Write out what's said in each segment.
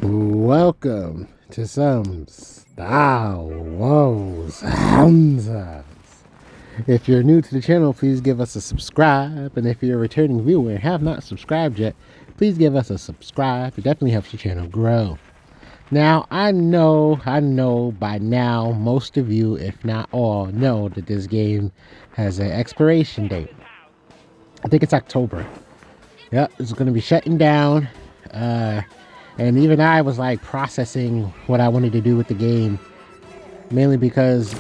Welcome to some Star Wars Hamza. If you're new to the channel, please give us a subscribe. And if you're a returning viewer and have not subscribed yet, please give us a subscribe. It definitely helps the channel grow. Now, I know by now, most of you, if not all, know that this game has an expiration date. I think it's October. Yep, it's going to be shutting down. And even I was like processing what I wanted to do with the game, mainly because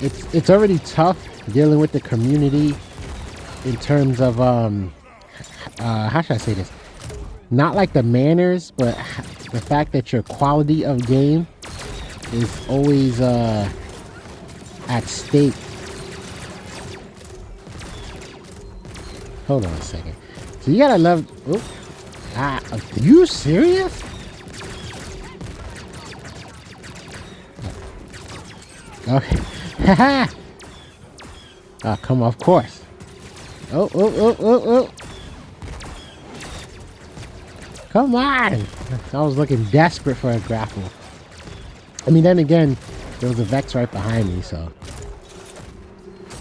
it's already tough dealing with the community in terms of how should I say this? Not like the manners, but the fact that your quality of game is always at stake. Hold on a second. So you gotta love. Oh, are you serious? Okay. Haha. Oh, come on, of course. Oh. Come on. I was looking desperate for a grapple. I mean, then again, there was a Vex right behind me, so.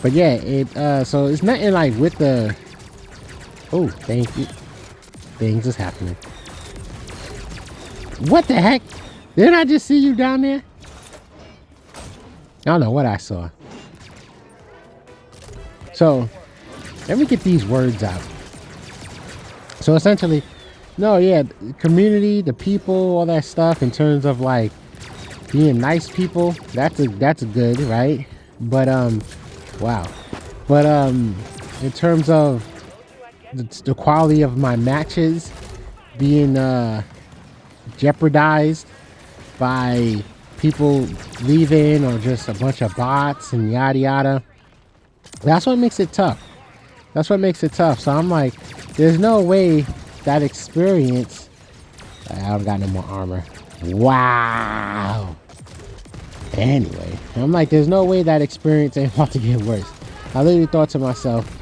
But yeah, so it's nothing like with the. Oh, thank you. Things is happening. What the heck? Didn't I just see you down there? I don't know what I saw. So, let me get these words out. So essentially, no, yeah, community, the people, all that stuff in terms of like being nice people, that's good, right? But wow. But in terms of the quality of my matches being jeopardized by people leaving or just a bunch of bots and yada yada. That's what makes it tough. So I'm like, there's no way that experience. I don't got no more armor. Wow. Anyway, I'm like, there's no way that experience ain't about to get worse. I literally thought to myself,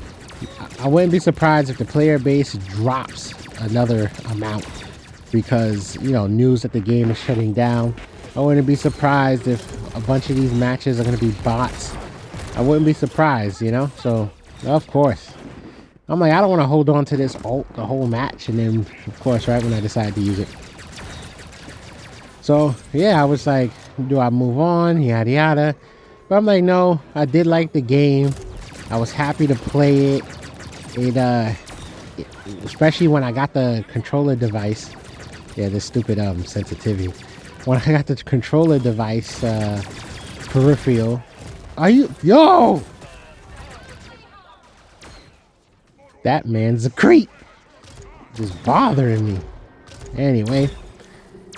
I wouldn't be surprised if the player base drops another amount because, you know, news that the game is shutting down. I wouldn't be surprised if a bunch of these matches are going to be bots. I wouldn't be surprised, you know? So, of course. I'm like, I don't want to hold on to this ult the whole match. And then, of course, right when I decide to use it. So, yeah, I was like, do I move on? Yada, yada. But I'm like, no, I did like the game. I was happy to play it. Especially when I got the controller device. Yeah, this stupid sensitivity. When I got the controller device peripheral. Are you? Yo! That man's a creep. Just bothering me. Anyway.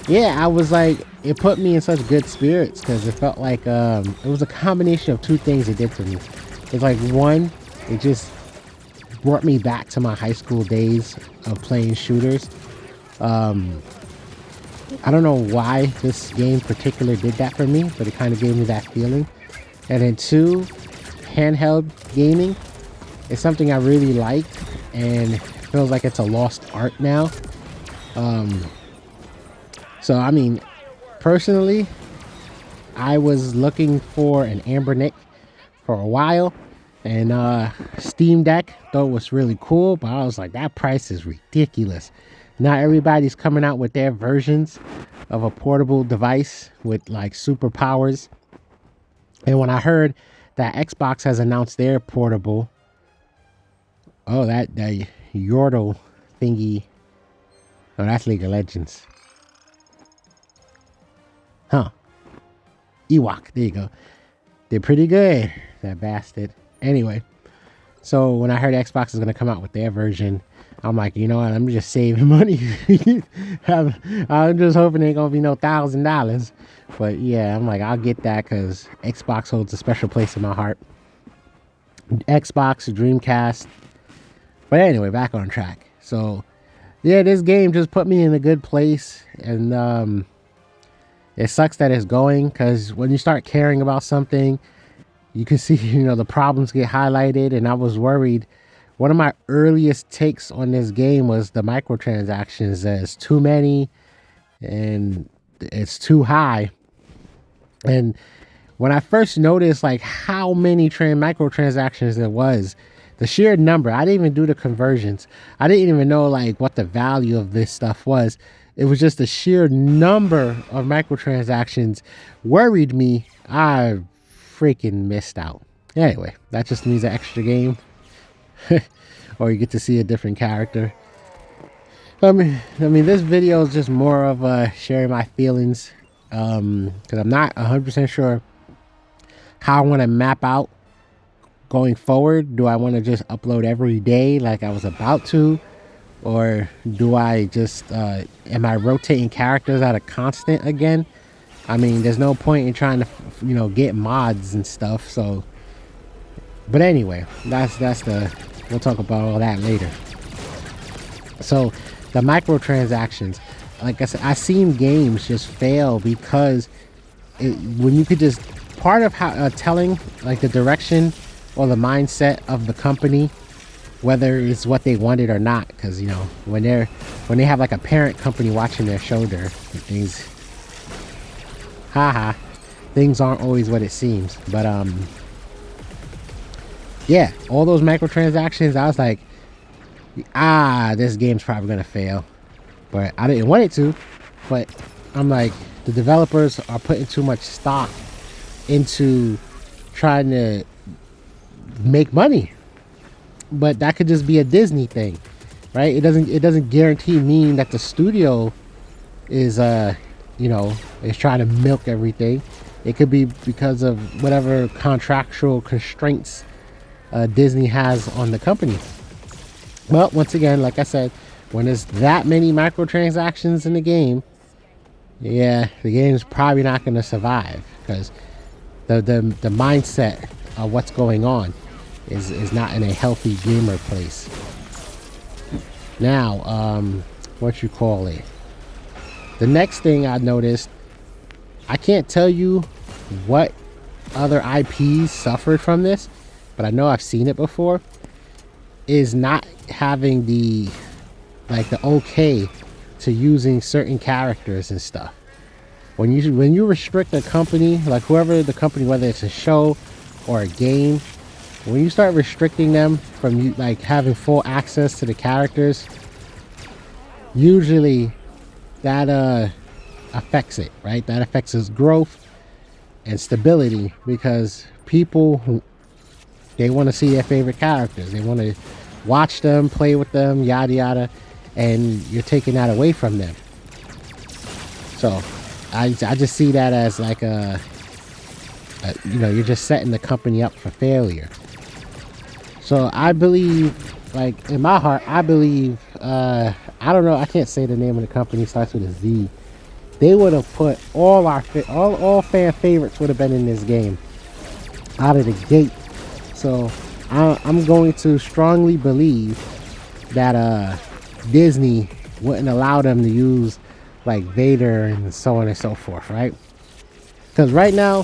Yeah, I was like, it put me in such good spirits because it felt like it was a combination of two things it did for me. It's like, one, it just brought me back to my high school days of playing shooters. I don't know why this game in particular did that for me, but it kind of gave me that feeling. And then two, handheld gaming is something I really like, and it feels like it's a lost art now. So I mean, personally, I was looking for an Anbernic for a while, and Steam Deck thought it was really cool, but I was like, that price is ridiculous. Not everybody's coming out with their versions of a portable device with like superpowers. And when I heard that Xbox has announced their portable, oh, that Yordle thingy, oh, that's League of Legends. Huh. Ewok, there you go. They're pretty good, that bastard. Anyway, so when I heard Xbox is going to come out with their version, I'm like, you know what, I'm just saving money. I'm just hoping it ain't going to be no $1,000. But yeah, I'm like, I'll get that because Xbox holds a special place in my heart. Xbox, Dreamcast. But anyway, back on track. So yeah, this game just put me in a good place. And it sucks that it's going because when you start caring about something, you can see, you know, the problems get highlighted. And I was worried. One of my earliest takes on this game was the microtransactions. There's too many. and it's too high. And when I first noticed like how many microtransactions there was, the sheer number, I didn't even do the conversions. I didn't even know like what the value of this stuff was. It was just the sheer number of microtransactions worried me. I freaking missed out. Anyway, that just means an extra game. Or you get to see a different character. I mean, this video is just more of sharing my feelings, because I'm not 100% sure how I want to map out going forward. Do I want to just upload every day like I was about to, or do I just am I rotating characters at a constant again? I mean, there's no point in trying to get mods and stuff. So, but anyway, that's we'll talk about all that later. So the microtransactions, like I said, I've seen games just fail because when you could just, part of how telling like the direction or the mindset of the company, whether it's what they wanted or not, because when they have like a parent company watching their shoulder, things aren't always what it seems. But yeah, all those microtransactions, I was like, this game's probably gonna fail. But I didn't want it to. But I'm like, the developers are putting too much stock into trying to make money. But that could just be a Disney thing, right? It doesn't guarantee mean that the studio is is trying to milk everything. It could be because of whatever contractual constraints Disney has on the company. Well, once again, like I said, when there's that many microtransactions in the game, yeah, the game's probably not going to survive, because the mindset of what's going on is not in a healthy gamer place. Now, what you call it? The next thing I noticed, I can't tell you what other IPs suffered from this, but I know I've seen it before, is not having the okay to using certain characters and stuff. When you restrict a company, like whoever the company, whether it's a show or a game, when you start restricting them from like having full access to the characters, usually that affects it, right? That affects its growth and stability, because people, they want to see their favorite characters. They want to watch them, play with them, yada yada, and you're taking that away from them. So I just see that as like you're just setting the company up for failure. So I believe, like in my heart, I believe, I don't know, I can't say the name of the company, starts with a Z. They would have put all fan favorites would have been in this game out of the gate. So I'm going to strongly believe that Disney wouldn't allow them to use like Vader and so on and so forth, right? Because right now,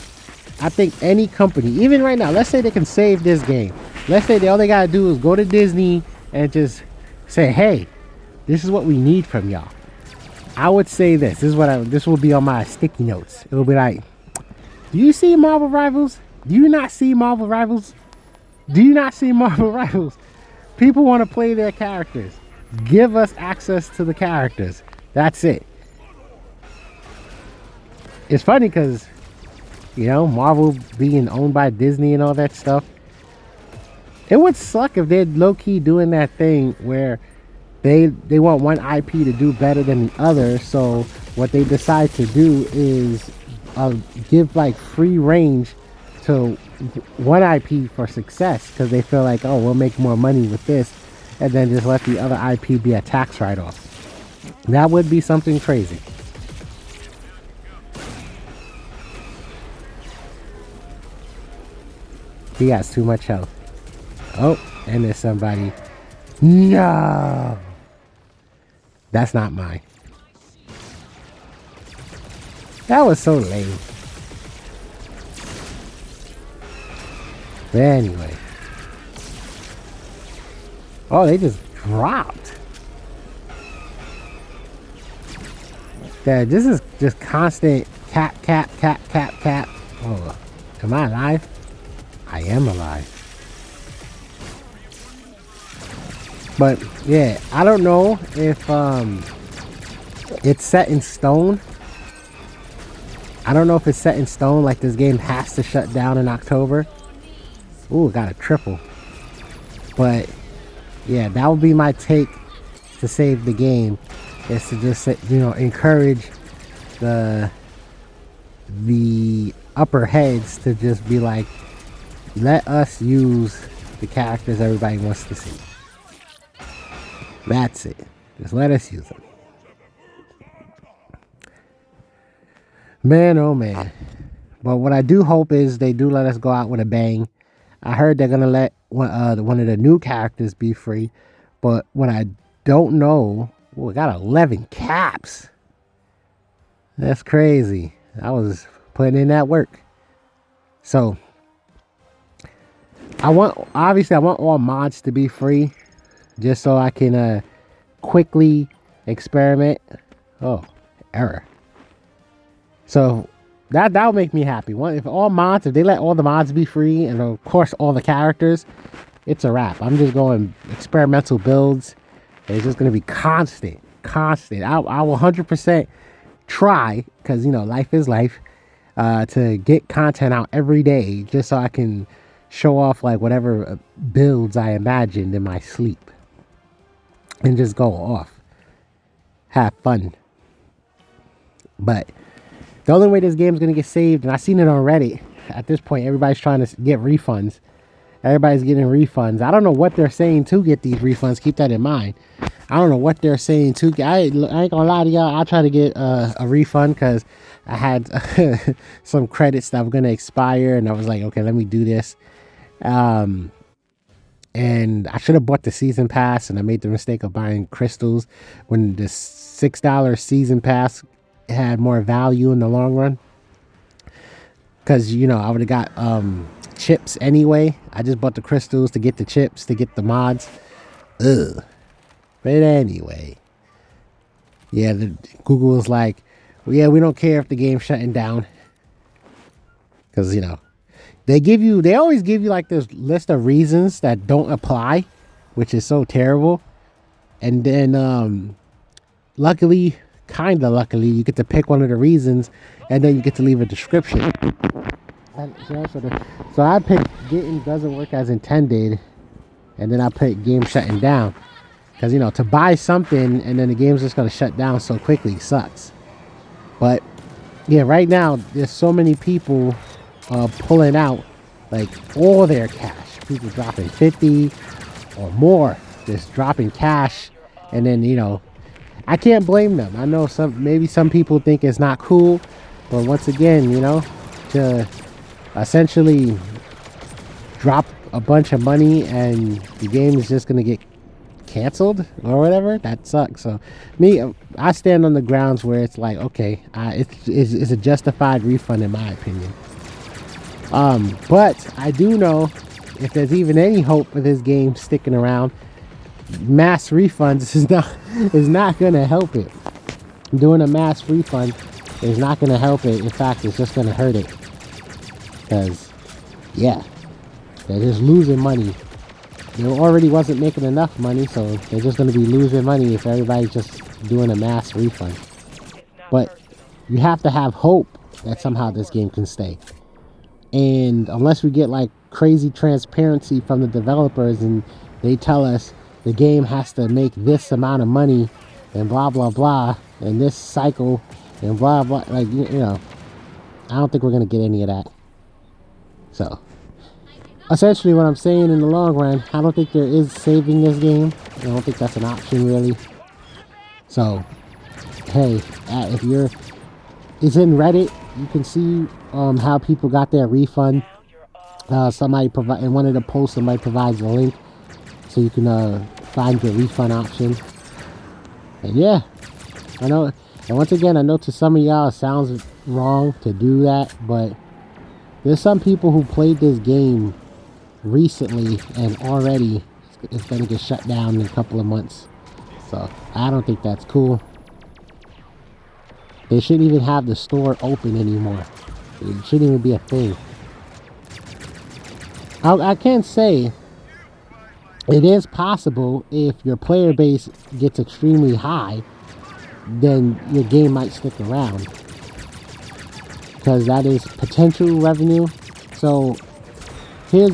I think any company, even right now, let's say they can save this game. Let's say all they gotta do is go to Disney and just say, hey, this is what we need from y'all. I would say this will be on my sticky notes. It will be like, do you see Marvel Rivals? Do you not see Marvel Rivals? Do you not see Marvel Rivals? People want to play their characters. Give us access to the characters. That's it. It's funny because, Marvel being owned by Disney and all that stuff, it would suck if they're low-key doing that thing where they want one IP to do better than the other. So what they decide to do is give like free range to one IP for success, because they feel like, oh, we'll make more money with this, and then just let the other IP be a tax write-off. That would be something crazy. He has too much health. Oh, and there's somebody. No! That's not mine. That was so lame. But anyway. Oh, they just dropped. that this is just constant cap, cap, cap, cap, cap. Oh, am I alive? I am alive. But yeah, I don't know if it's set in stone. I don't know if it's set in stone, like this game has to shut down in October. Ooh, got a triple. But yeah, that would be my take to save the game, is to just, you know, encourage the upper heads to just be like, let us use the characters everybody wants to see. That's it. Just let us use them. Man, oh man. But what I do hope is they do let us go out with a bang. I heard they're gonna let one of the new characters be free, but what I don't know, we got 11 caps. That's crazy. I was putting in that work. So obviously I want all mods to be free, just so I can quickly experiment. Oh, error. So that'll make me happy. If they let all the mods be free, and of course all the characters, it's a wrap. I'm just going experimental builds. It's just going to be constant. I will 100% try, because, you know, life is life, to get content out every day, just so I can show off like whatever builds I imagined in my sleep, and just go off, have fun. But the only way this game's gonna get saved, and I've seen it on Reddit, at this point everybody's trying to get refunds. Everybody's getting refunds. I don't know what they're saying to get these refunds. Keep that in mind. I don't know what they're saying to get. I ain't gonna lie to y'all. I'll try to get a refund, because I had some credits that were gonna expire, and I was like, okay, let me do this. And I should have bought the season pass, and I made the mistake of buying crystals when the $6 season pass had more value in the long run, because, you know, I would have got chips anyway. I just bought the crystals to get the chips, to get the mods. Ugh. But anyway, yeah, Google was like, well, yeah, we don't care if the game's shutting down, because, you know, they always give you like this list of reasons that don't apply, which is so terrible. And then luckily, you get to pick one of the reasons, and then you get to leave a description. So I picked game doesn't work as intended, and then I picked game shutting down, because, you know, to buy something and then the game's just going to shut down so quickly sucks. But yeah, right now there's so many people pulling out like all their cash. People dropping 50 or more, just dropping cash. And then, you know, I can't blame them. I know maybe some people think it's not cool, but once again, you know, to essentially drop a bunch of money and the game is just going to get canceled or whatever, that sucks. So I stand on the grounds where it's like, okay, it's a justified refund in my opinion. But I do know, if there's even any hope for this game sticking around, mass refunds is not going to help it. Doing a mass refund is not going to help it. In fact, it's just going to hurt it, because yeah, they're just losing money. They already wasn't making enough money, so they're just going to be losing money if everybody's just doing a mass refund. But you have to have hope that somehow this game can stay. And unless we get like crazy transparency from the developers and they tell us the game has to make this amount of money and blah blah blah, and this cycle and blah blah, like, you know, I don't think we're going to get any of that. So essentially what I'm saying, in the long run, I don't think there is saving this game. I don't think that's an option really. So hey, if it's in Reddit, you can see how people got their refund. Somebody in one of the posts, somebody provides a link so you can find your refund option. And yeah, I know, and once again, I know to some of y'all it sounds wrong to do that, but there's some people who played this game recently and already it's going to get shut down in a couple of months. So I don't think that's cool. They shouldn't even have the store open anymore. It shouldn't even be a thing. I can't say it is possible if your player base gets extremely high, then your game might stick around. Because that is potential revenue. So here's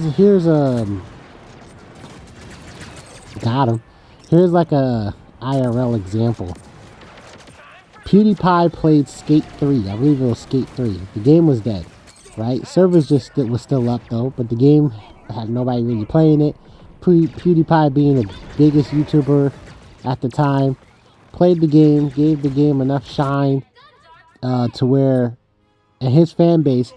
got him. Here's like a IRL example. PewDiePie played Skate 3. I believe it was Skate 3. The game was dead, right? Servers was still up though, but the game had nobody really playing it. PewDiePie being the biggest YouTuber at the time, played the game, gave the game enough shine to where, and his fan base,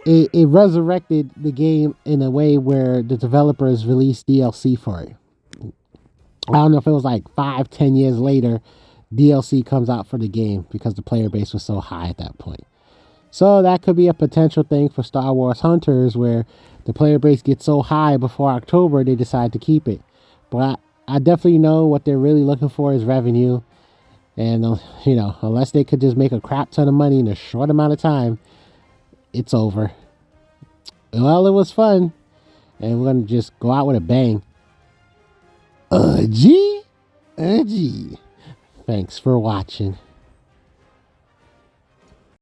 it resurrected the game in a way where the developers released DLC for it. I don't know if it was like 5-10 years later, DLC comes out for the game because the player base was so high at that point. So that could be a potential thing for Star Wars Hunters, where the player base gets so high before October they decide to keep it. But I definitely know what they're really looking for is revenue. And, you know, unless they could just make a crap ton of money in a short amount of time, it's over. Well, it was fun. And we're going to just go out with a bang. G. Thanks for watching.